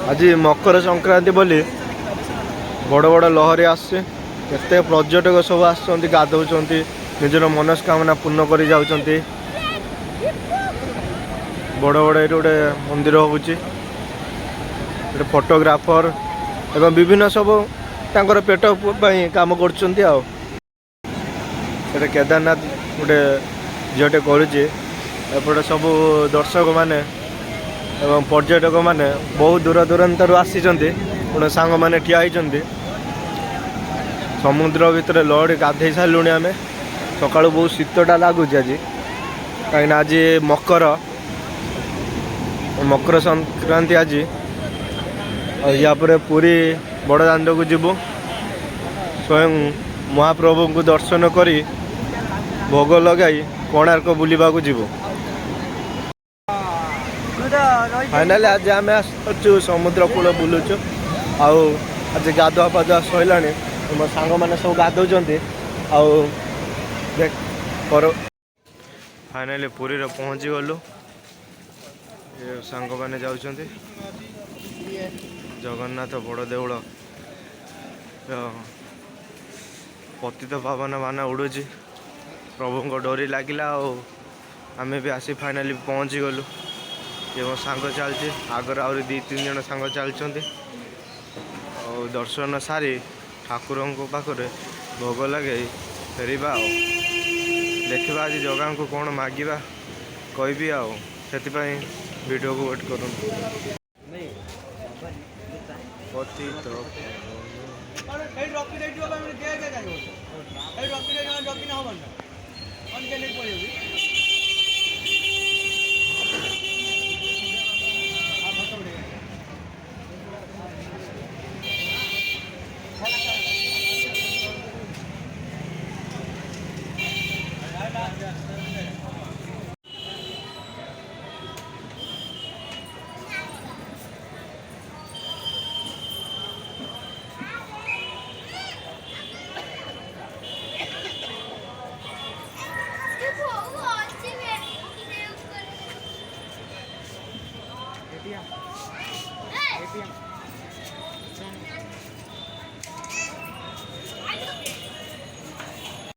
आज मकर संक्रांति बोली बड़ बड़ लहरी आसते पर्यटक सब आसुँच गाधौंट निजर मनस्कामना पूर्ण कर जाऊँच बड़ बड़ ये गोटे मंदिर हो फोटोग्राफर एवं विभिन्न सब तांकर पेट काम कर केदारनाथ गोटे झीटे करपटे सब दर्शक माने एवं पर्यटक माने बहुत दूर दूरांतर आसी पुणे सांग मैंने ठिया होती समुद्र भितर लहड़ी गाधे सारूँ आम सका बहुत शीतटा लगुच आज कहीं आज मकर संक्रांति आज या पूरी बड़दाण्ड को जीवु स्वयं महाप्रभु को दर्शन करी भोग लगाई कोणार्क बुलवा को जीवु फाइनाल आज आम आसु समुद्र कूल बुलुचु आज गाधुआ पाधुआ सैला मो सांग मैंने सब गाधौंट फाइनाली पुरी पहुँची गलु ये सांग मैंने जाऊँच जगन्नाथ बड़ देउल पतित पावन मान उड़ूची प्रभु को डोरी लगिला आम भी आसी फाइनाली पहुँची गलु ये मो सांग चलती आगर आहरी 2-3 जन सांग चलते दर्शन सारी ठाकुर पाखे भोग लगे फेरवा देखा आज जगह को कौन मागिबा कहबी से वीडियो को वेट करूँ ATM